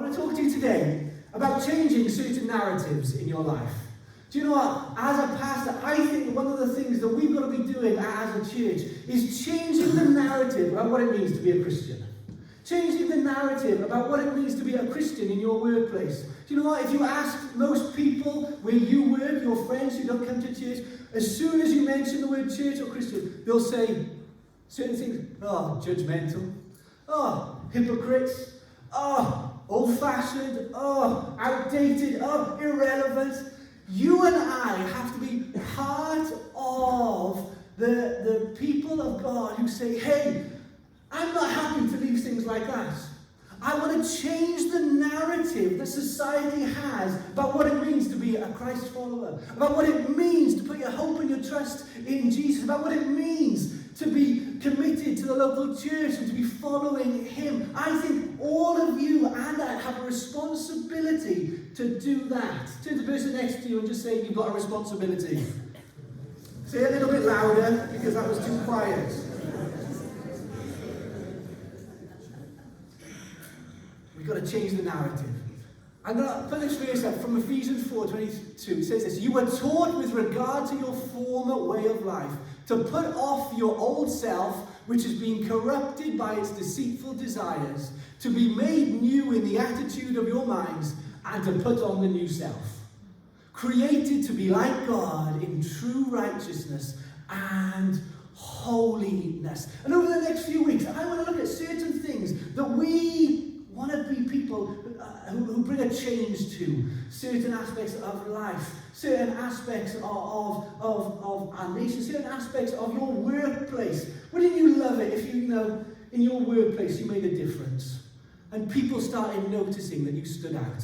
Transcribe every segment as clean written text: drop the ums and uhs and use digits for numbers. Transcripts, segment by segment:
want to talk to you today about changing certain narratives in your life. Do you know what? As a pastor, I think one of the things that we've got to be doing as a church is changing the narrative about what it means to be a Christian. Changing the narrative about what it means to be a Christian in your workplace. Do you know what? If you ask most people where you work, your friends who don't come to church, as soon as you mention the word church or Christian, they'll say certain things. Oh, judgmental. Oh, hypocrites. Oh, old-fashioned. Oh, outdated. Oh, irrelevant. You and I have to be part of the people of God who say, hey, I'm not happy to leave things like that. I want to change the narrative that society has about what it means to be a Christ follower, about what it means to put your hope and your trust in Jesus, about what it means to be committed to the local church and to be following Him. I think all of you and I have a responsibility to do that. Turn to the person next to you and just say, you've got a responsibility. Say it a little bit louder because that was too quiet. We've got to change the narrative. I'm going to put this verse up from Ephesians 4:22. It says this: you were taught with regard to your former way of life to put off your old self, which has been corrupted by its deceitful desires, to be made new in the attitude of your minds, and to put on the new self, created to be like God in true righteousness and holiness. And over the next few weeks, I want to look at certain things that we want to be people who bring a change to certain aspects of life, certain aspects of our nation, certain aspects of your workplace. Wouldn't you love it if you know in your workplace you made a difference and people started noticing that you stood out?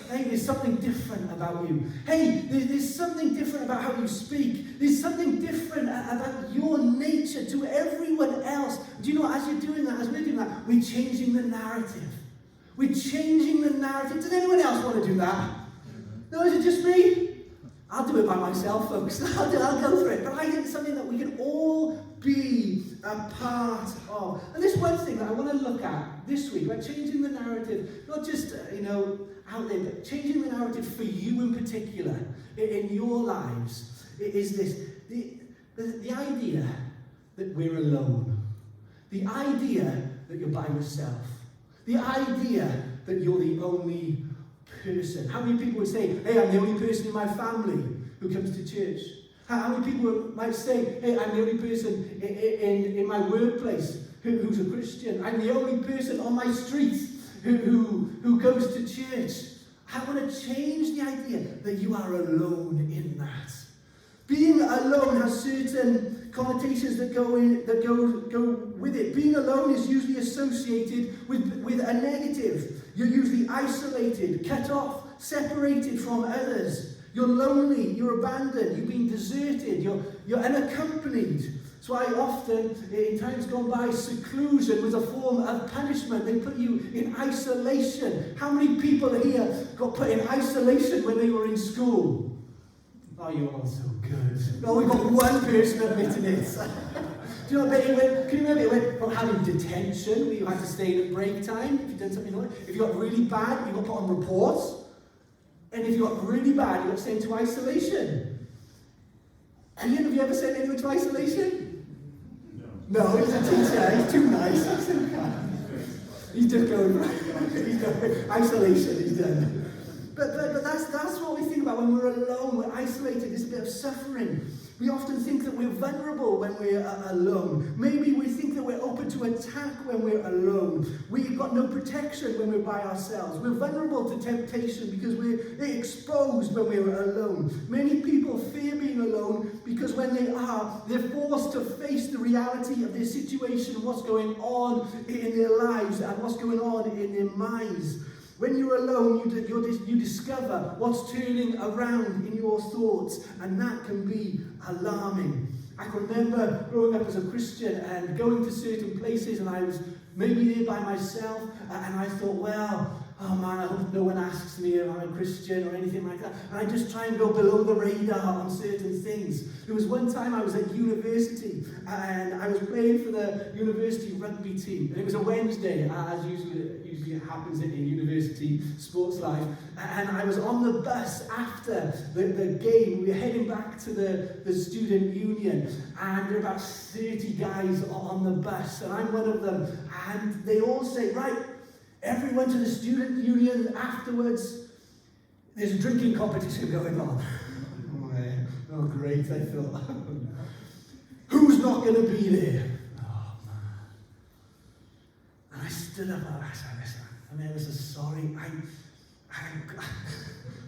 Hey, there's something different about you. Hey, there's something different about how you speak. There's something different about your nature to everyone else. Do you know, as you're doing that, as we're doing that, we're changing the narrative. We're changing the narrative. Does anyone else want to do that? No, is it just me? I'll do it by myself, folks. I'll go through it. But I think it's something that we can all be a part of. And this one thing that I want to look at this week, about changing the narrative, not just, out there, but changing the narrative for you in particular, in your lives, is this. The idea that we're alone. The idea that you're by yourself. The idea that you're the only person. How many people would say, hey, I'm the only person in my family who comes to church? How many people might say, hey, I'm the only person in my workplace who's a Christian? I'm the only person on my street who goes to church. I want to change the idea that you are alone in that. Being alone has certain connotations that go with it. Being alone is usually associated with a negative. You're usually isolated, cut off, separated from others. You're lonely, you're abandoned, you've been deserted, you're unaccompanied. So I often, in times gone by, seclusion was a form of punishment. They put you in isolation. How many people here got put in isolation when they were in school? Oh, you're all so good. Oh, we've got one person admitting it. Do you know what can you remember it went from having detention, where you had to stay at break time, if you've done something like that. If you got really bad, you got put on reports. And if you got really bad, you got sent to isolation. Ian, have you ever sent anyone to isolation? No, he's a teacher. He's too nice. He's just going right. Isolation, he's done. But that's what we think about when we're alone, we're isolated. There's a bit of suffering. We often think that we're vulnerable when we're alone. Maybe we think that we're open to attack when we're alone. We've got no protection when we're by ourselves. We're vulnerable to temptation because we're exposed when we're alone. Many people fear being alone because when they are, they're forced to face the reality of their situation, what's going on in their lives and what's going on in their minds. When you're alone, you discover what's turning around in your thoughts, and that can be alarming. I can remember growing up as a Christian and going to certain places, and I was maybe there by myself, and I thought, well, oh man, I hope no one asks me if I'm a Christian or anything like that. And I just try and go below the radar on certain things. There was one time I was at university and I was playing for the university rugby team. And it was a Wednesday, as usually it happens in university sports life. And I was on the bus after the game. We were heading back to the student union. And there were about 30 guys on the bus. And I'm one of them. And they all say, right, everyone to the student union afterwards. There's a drinking competition going on. Oh, great, I thought. Who's not going to be there? Oh, man. And I stood up and I said, listen, I'm ever so sorry.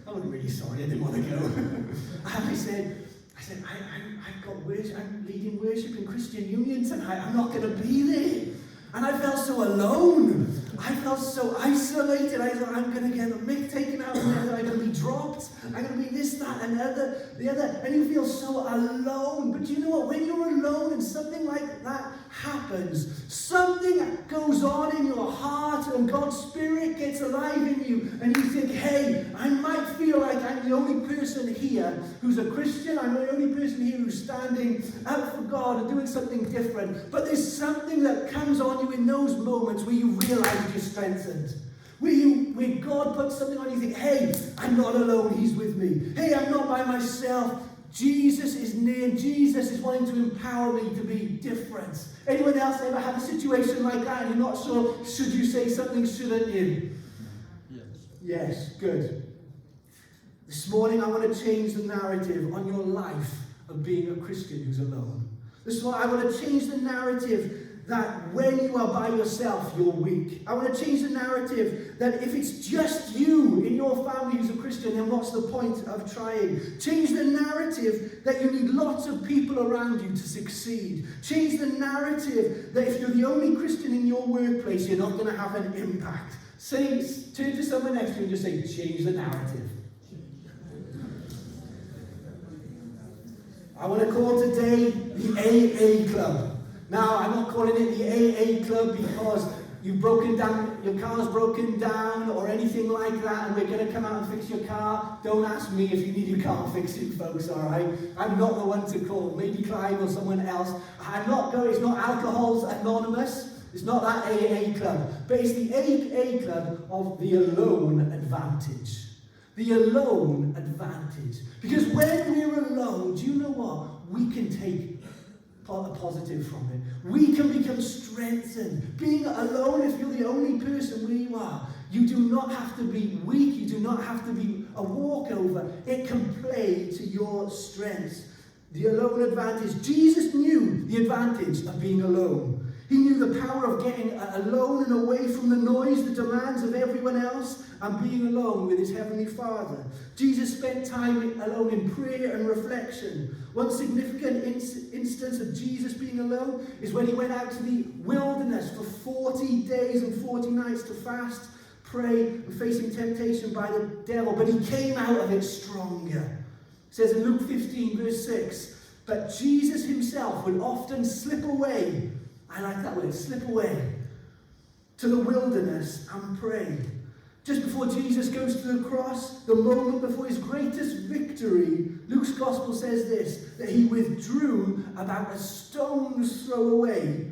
I wasn't really sorry, I didn't want to go. And I said, I've got worship, I'm leading worship in Christian Union tonight. I'm not going to be there. And I felt so alone. I felt so isolated. I thought, I'm going to get the mick taken out of me. I'm going to be dropped. I'm going to be this, that, and the other. And you feel so alone. But you know what? When you're alone and something like that happens, something goes on in your heart and God's Spirit gets alive in you. And you think, hey, I might feel like I'm the only person here who's a Christian. I'm the only person here who's standing up for God and doing something different. But there's something that comes on you in those moments where you realize you're strengthened. Where God puts something on you, you think, hey, I'm not alone, He's with me. Hey, I'm not by myself. Jesus is near. Jesus is wanting to empower me to be different. Anyone else ever had a situation like that and you're not sure, should you say something, shouldn't you? Yes. Yes, good. This morning I want to change the narrative on your life of being a Christian who's alone. This morning I want to change the narrative that when you are by yourself, you're weak. I want to change the narrative that if it's just you in your family who's a Christian, then what's the point of trying? Change the narrative that you need lots of people around you to succeed. Change the narrative that if you're the only Christian in your workplace, you're not going to have an impact. Turn to someone next to you and just say, change the narrative. I want to call today the AA Club. Now, I'm not calling it the AA Club because you've broken down, your car's broken down or anything like that, and we're going to come out and fix your car. Don't ask me if you need your car fixing, folks, all right? I'm not the one to call. Maybe Clive or someone else. It's not Alcohol's Anonymous. It's not that AA Club. But it's the AA Club of the alone advantage. The alone advantage. Because when we're alone, do you know what? We can take a positive from it. We can become strengthened. Being alone, if you're the only person where you are, you do not have to be weak. You do not have to be a walkover. It can play to your strengths. The alone advantage. Jesus knew the advantage of being alone. He knew the power of getting alone and away from the noise, the demands of everyone else, and being alone with his Heavenly Father. Jesus spent time alone in prayer and reflection. One significant instance of Jesus being alone is when he went out to the wilderness for 40 days and 40 nights to fast, pray, and facing temptation by the devil. But he came out of it stronger. It says in Luke 15, verse 6, but Jesus himself would often slip away. I like that word, slip away to the wilderness and pray. Just before Jesus goes to the cross, the moment before his greatest victory, Luke's gospel says this, that he withdrew about a stone's throw away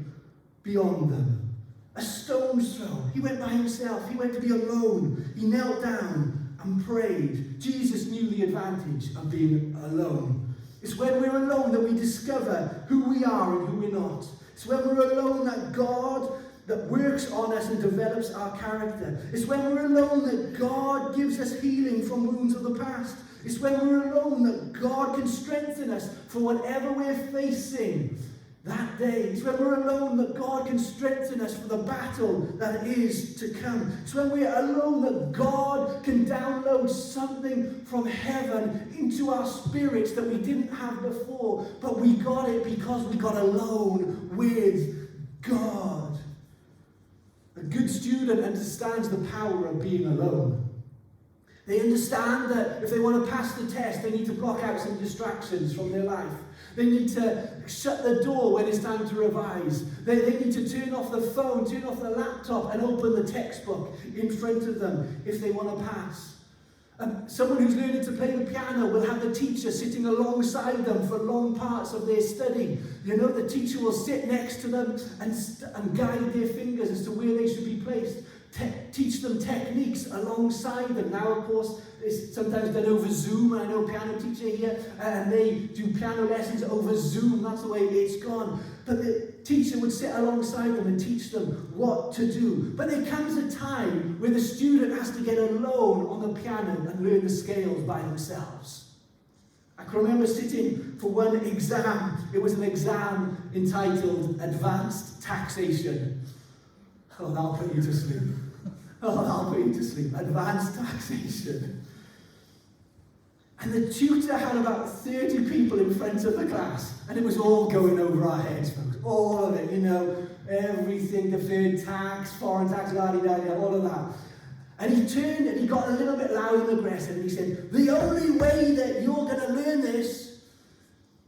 beyond them. A stone's throw. He went by himself. He went to be alone. He knelt down and prayed. Jesus knew the advantage of being alone. It's when we're alone that we discover who we are and who we're not. It's when we're alone that God that works on us and develops our character. It's when we're alone that God gives us healing from wounds of the past. It's when we're alone that God can strengthen us for whatever we're facing that day. It's when we're alone that God can strengthen us for the battle that is to come. It's when we're alone that God can download something from heaven into our spirits that we didn't have before, but we got it because we got alone with God. A good student understands the power of being alone. They understand that if they want to pass the test, they need to block out some distractions from their life. They need to shut the door when it's time to revise. They need to turn off the phone, turn off the laptop, and open the textbook in front of them if they want to pass. Someone who's learning to play the piano will have the teacher sitting alongside them for long parts of their study. You know, the teacher will sit next to them and guide their fingers as to where they should be placed. Teach them techniques alongside them. Now, of course, it's sometimes done over Zoom. I know a piano teacher here, and they do piano lessons over Zoom. That's the way it's gone. But the teacher would sit alongside them and teach them what to do. But there comes a time where the student has to get alone on the piano and learn the scales by themselves. I can remember sitting for one exam. It was an exam entitled Advanced Taxation. Oh, that'll put you to sleep. Oh, that'll put you to sleep. Advanced taxation. And the tutor had about 30 people in front of the class, and it was all going over our heads, folks. All of it, you know, everything, deferred tax, foreign tax, all of that. And he turned and he got a little bit loud and aggressive, and he said, the only way that you're going to learn this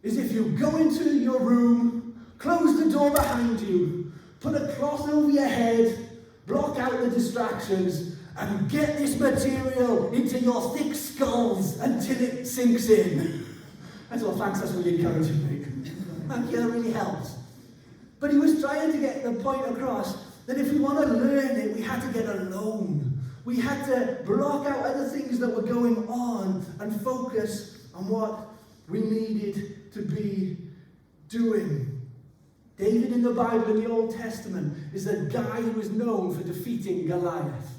is if you go into your room, close the door behind you, put a cloth over your head, block out the distractions, and get this material into your thick skulls until it sinks in. That's all, thanks, that's really encouraging me. Thank you, that really helps. But he was trying to get the point across that if we want to learn it, we had to get alone. We had to block out other things that were going on and focus on what we needed to be doing. David in the Bible, in the Old Testament, is a guy who is known for defeating Goliath.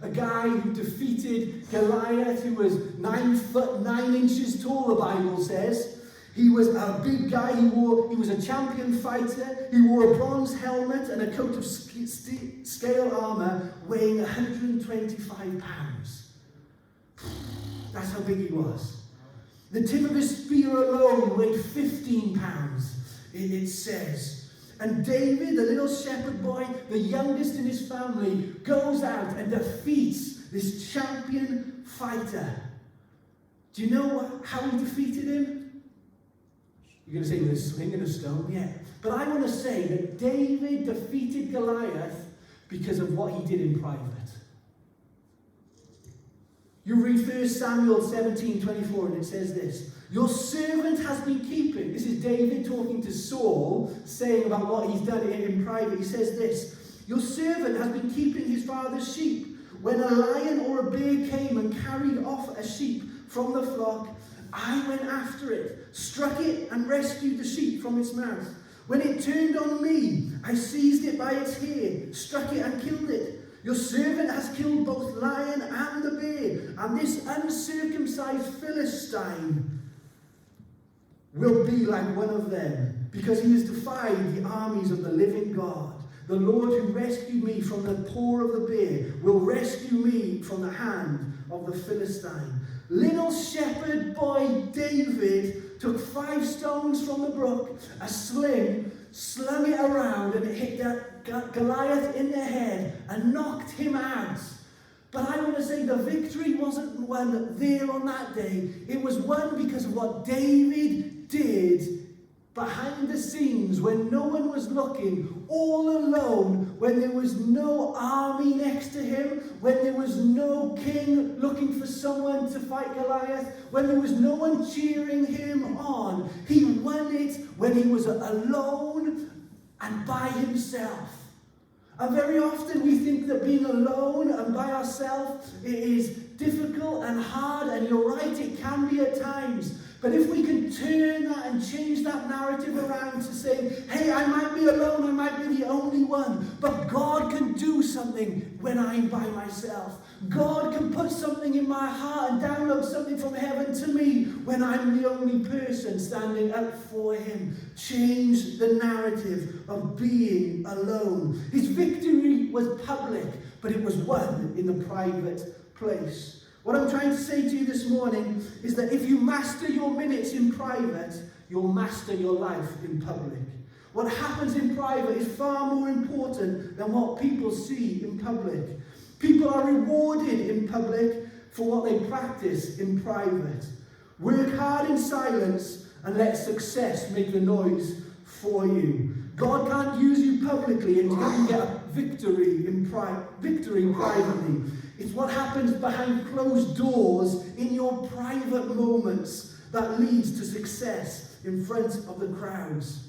A guy who defeated Goliath, who was 9 foot 9 inches tall, the Bible says. He was a big guy. He was a champion fighter. He wore a bronze helmet and a coat of scale armor weighing 125 pounds. That's how big he was. The tip of his spear alone weighed 15 pounds, it says. And David, the little shepherd boy, the youngest in his family, goes out and defeats this champion fighter. Do you know how he defeated him? You're going to say with a sling and a stone? Yeah. But I want to say that David defeated Goliath because of what he did in private. You read 1 Samuel 17:24, and it says this. Your servant has been keeping. This is David talking to Saul, saying about what he's done in private. He says this. Your servant has been keeping his father's sheep. When a lion or a bear came and carried off a sheep from the flock, I went after it, struck it, and rescued the sheep from its mouth. When it turned on me, I seized it by its hair, struck it, and killed it. Your servant has killed both lion and the bear, and this uncircumcised Philistine will be like one of them, because he has defied the armies of the living God. The Lord who rescued me from the paw of the bear will rescue me from the hand of the Philistine. Little shepherd boy David took 5 stones from the brook, a sling, slung it around, and it hit Goliath in the head and knocked him out. But I want to say the victory wasn't won there on that day. It was won because of what David did behind the scenes when no one was looking, all alone, when there was no army next to him, when there was no king looking for someone to fight Goliath, when there was no one cheering him on. He won it when he was alone and by himself. And very often we think that being alone and by ourselves is difficult and hard, and you're right, it can be at times. But if we can turn that and change that narrative around to say, hey, I might be alone, I might be the only one, but God can do something when I'm by myself. God can put something in my heart and download something from heaven to me when I'm the only person standing up for him. Change the narrative of being alone. His victory was public, but it was won in the private place. What I'm trying to say to you this morning is that if you master your minutes in private, you'll master your life in public. What happens in private is far more important than what people see in public. People are rewarded in public for what they practice in private. Work hard in silence and let success make the noise for you. God can't use you publicly until you get victory privately. It's what happens behind closed doors in your private moments that leads to success in front of the crowds.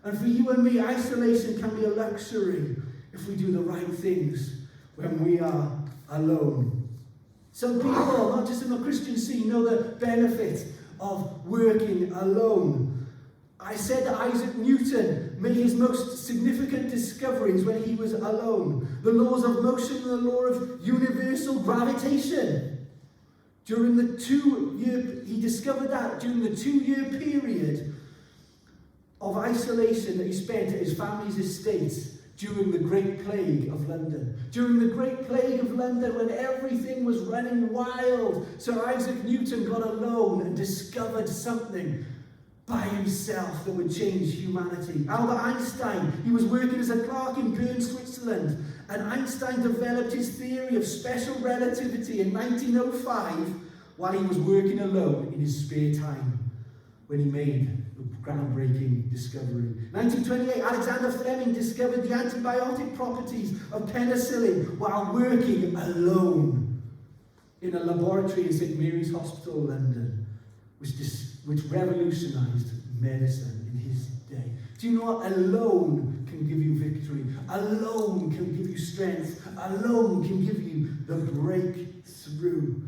And for you and me, isolation can be a luxury if we do the right things when we are alone. Some people, not just in the Christian scene, know the benefit of working alone. I said that Isaac Newton made his most significant discoveries when he was alone. The laws of motion and the law of universal gravitation. He discovered that during the 2-year period of isolation that he spent at his family's estate during the Great Plague of London. During the Great Plague of London, when everything was running wild, Sir Isaac Newton got alone and discovered something by himself that would change humanity. Albert Einstein, he was working as a clerk in Bern, Switzerland, and Einstein developed his theory of special relativity in 1905 while he was working alone in his spare time when he made the groundbreaking discovery. 1928, Alexander Fleming discovered the antibiotic properties of penicillin while working alone in a laboratory in St. Mary's Hospital, London, which revolutionized medicine in his day. Do you know what? Alone can give you victory. Alone can give you strength. Alone can give you the breakthrough.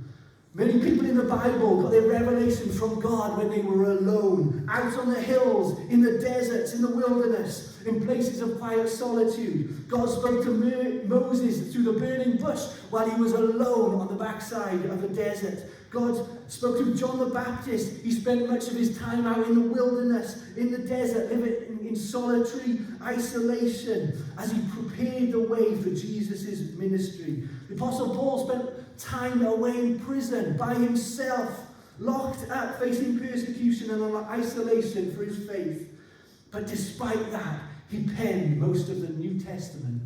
Many people in the Bible got their revelation from God when they were alone, out on the hills, in the deserts, in the wilderness, in places of quiet solitude. God spoke to Moses through the burning bush while he was alone on the backside of the desert. God spoke to John the Baptist. He spent much of his time out in the wilderness, in the desert, living in solitary isolation as he prepared the way for Jesus' ministry. The Apostle Paul spent time away in prison by himself, locked up, facing persecution and isolation for his faith. But despite that, he penned most of the New Testament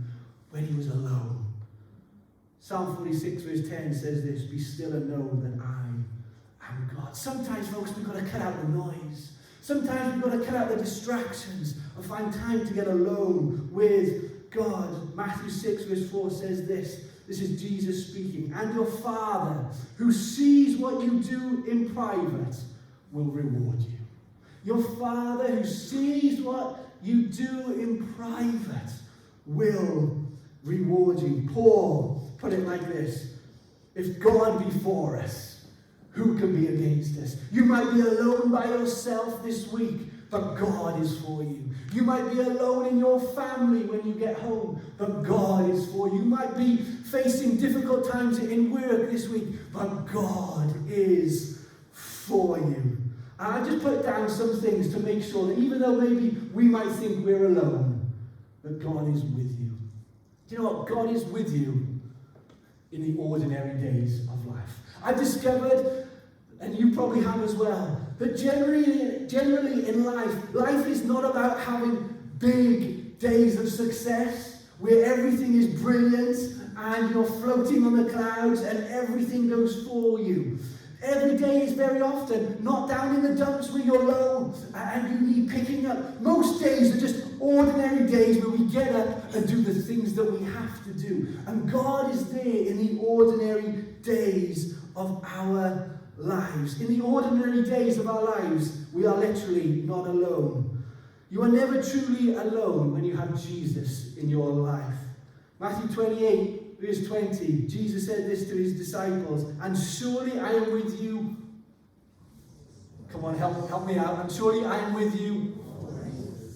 when he was alone. Psalm 46 verse 10 says this, "Be still and know that I am God." Sometimes, folks, we've got to cut out the noise. Sometimes we've got to cut out the distractions and find time to get alone with God. Matthew 6 verse 4 says this. This is Jesus speaking. "And your Father, who sees what you do in private, will reward you." Your Father, who sees what you do in private, will reward you. Paul put it like this: "If God be for us, who can be against us?" You might be alone by yourself this week, but God is for you. You might be alone in your family when you get home, but God is for you. You might be facing difficult times in work this week, but God is for you. And I just put down some things to make sure that even though maybe we might think we're alone, that God is with you. Do you know what? God is with you in the ordinary days of life. I've discovered, and you probably have as well, that generally in life is not about having big days of success where everything is brilliant and you're floating on the clouds and everything goes for you. Every day is very often not down in the dumps where you're low and you need picking up. Most days are just ordinary days where we get up and do the things that we have to do. And God is there in the ordinary days of our lives. In the ordinary days of our lives, we are literally not alone. You are never truly alone when you have Jesus in your life. Matthew 28, verse 20, Jesus said this to his disciples, "And surely I am with you." Come on, help me out. "And surely I am with you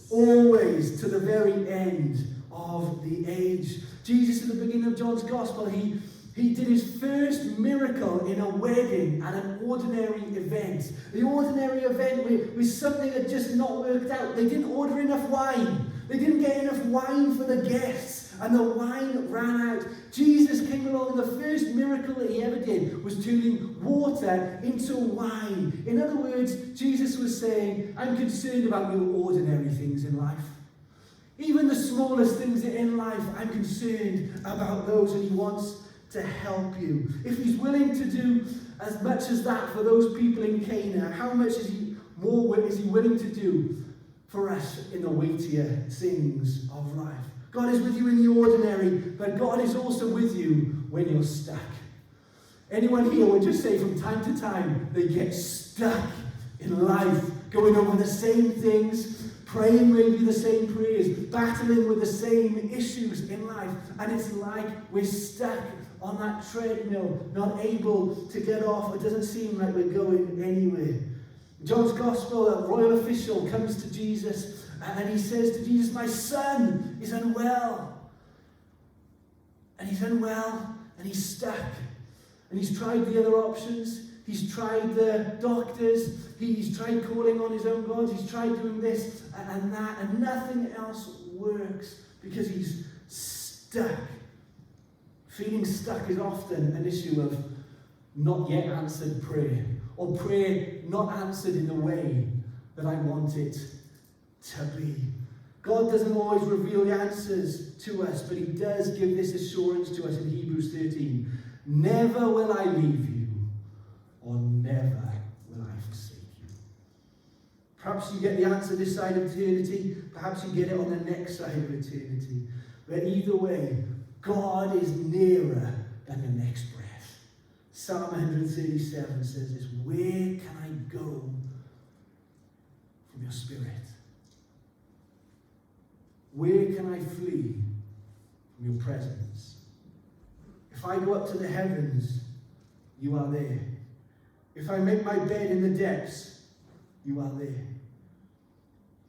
always to the very end of the age." Jesus, at the beginning of John's Gospel, he did his first miracle in a wedding at an ordinary event. The ordinary event was something that just not worked out. They didn't order enough wine. They didn't get enough wine for the guests, and the wine ran out. Jesus came along, and the first miracle that he ever did was turning water into wine. In other words, Jesus was saying, "I'm concerned about your ordinary things in life. Even the smallest things in life, I'm concerned about those." And he wants to help you. If he's willing to do as much as that for those people in Cana, how much is he willing to do for us in the weightier things of life? God is with you in the ordinary, but God is also with you when you're stuck. Anyone here would just say from time to time they get stuck in life, going over the same things, praying maybe the same prayers, battling with the same issues in life, and it's like we're stuck on that treadmill, not able to get off. It doesn't seem like we're going anywhere. John's Gospel, a royal official comes to Jesus and he says to Jesus, my son is unwell. And he's unwell and he's stuck. And he's tried the other options. He's tried the doctors. He's tried calling on his own gods. He's tried doing this and that, and nothing else works because he's stuck. Feeling stuck is often an issue of not yet answered prayer, or prayer not answered in the way that I want it to be. God doesn't always reveal the answers to us, but he does give this assurance to us in Hebrews 13. Never will I leave you, or never will I forsake you. Perhaps you get the answer this side of eternity, perhaps you get it on the next side of eternity. But either way, God is nearer than the next breath. Psalm 137 says this, where can I go from your spirit? Where can I flee from your presence? If I go up to the heavens, you are there. If I make my bed in the depths, you are there.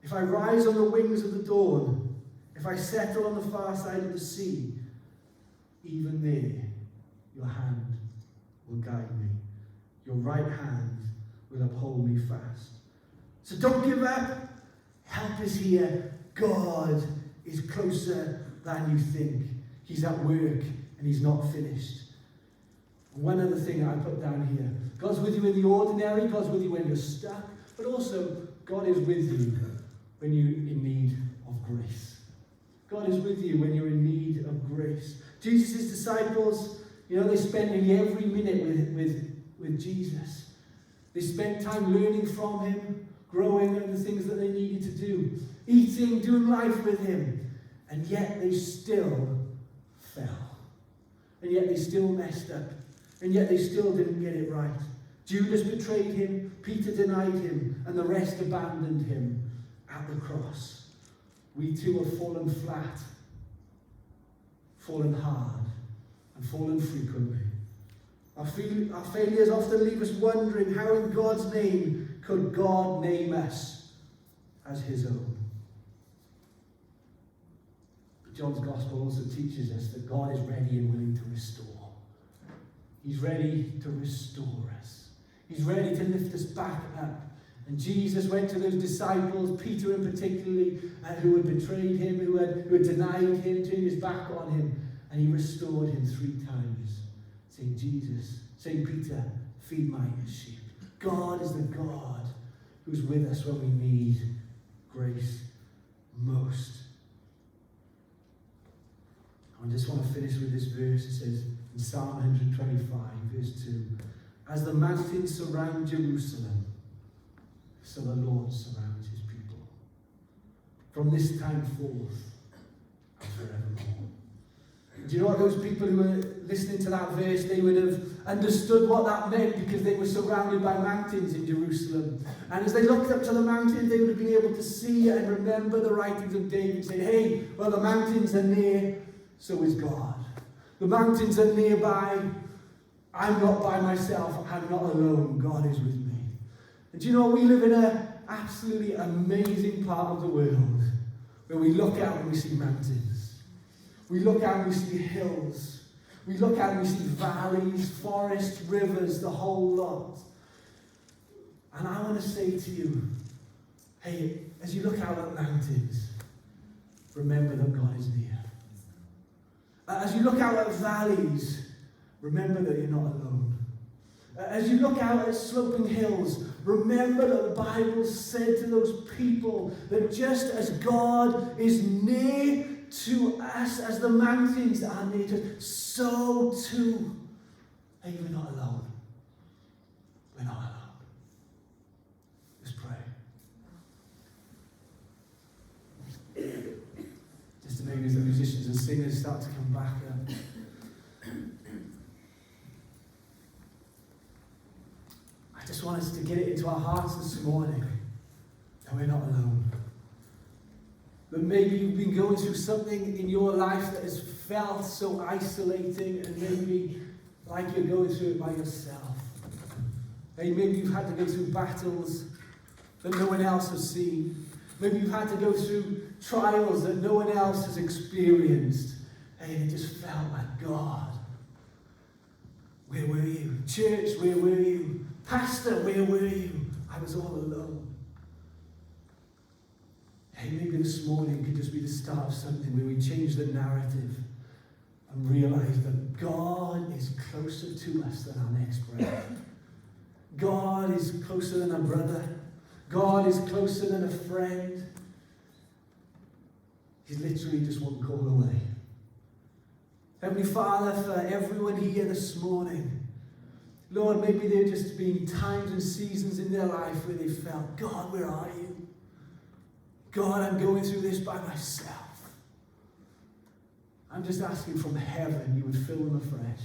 If I rise on the wings of the dawn, if I settle on the far side of the sea, even there, your hand will guide me. Your right hand will uphold me fast. So don't give up. Help is here. God is closer than you think. He's at work and he's not finished. One other thing I put down here. God's with you in the ordinary. God's with you when you're stuck. But also, God is with you when you're in need of grace. God is with you when you're in need of grace. Jesus' disciples, they spent nearly every minute with Jesus. They spent time learning from him, growing in the things that they needed to do, eating, doing life with him. And yet they still fell. And yet they still messed up. And yet they still didn't get it right. Judas betrayed him, Peter denied him, and the rest abandoned him at the cross. We too have fallen flat, fallen hard, and fallen frequently. Our failures often leave us wondering how in God's name could God name us as his own. But John's Gospel also teaches us that God is ready and willing to restore. He's ready to restore us. He's ready to lift us back up. And Jesus went to those disciples, Peter in particularly, who had betrayed him, who had denied him, turned his back on him, and he restored him 3 times, saying, Peter, feed my sheep. God is the God who's with us when we need grace most. I just want to finish with this verse. It says in Psalm 125, verse 2, as the mountains surround Jerusalem, so the Lord surrounds his people, from this time forth and forevermore. Do you know what, those people who were listening to that verse, they would have understood what that meant because they were surrounded by mountains in Jerusalem. And as they looked up to the mountains, they would have been able to see and remember the writings of David, saying, hey, well, the mountains are near, so is God. The mountains are nearby. I'm not by myself. I'm not alone. God is with me. And do you know, we live in an absolutely amazing part of the world where we look out and we see mountains. We look out and we see hills. We look out and we see valleys, forests, rivers, the whole lot. And I want to say to you, hey, as you look out at mountains, remember that God is near. As you look out at valleys, remember that you're not alone. As you look out at sloping hills, remember that the Bible said to those people that just as God is near to us as the mountains that are near to us, so too, hey, we're not alone. We're not alone. Let's pray. Just to maybe as the musicians and singers start to come back up. I just want us to get it into our hearts this morning that we're not alone. That maybe you've been going through something in your life that has felt so isolating, and maybe like you're going through it by yourself. Hey, maybe you've had to go through battles that no one else has seen. Maybe you've had to go through trials that no one else has experienced. Hey, and it just felt like, God, where were you? Church, where were you? Pastor, where were you? I was all alone. Hey, maybe this morning could just be the start of something where we change the narrative and realize that God is closer to us than our next breath. God is closer than a brother. God is closer than a friend. He's literally just one call away. Heavenly Father, for everyone here this morning, Lord, maybe there have just been times and seasons in their life where they felt, God, where are you? God, I'm going through this by myself. I'm just asking from heaven you would fill them afresh.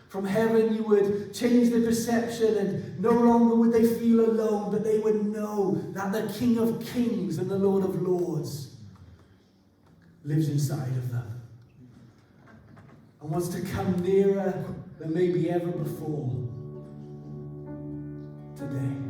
From heaven you would change their perception, and no longer would they feel alone, but they would know that the King of Kings and the Lord of Lords lives inside of them and wants to come nearer than maybe ever before today.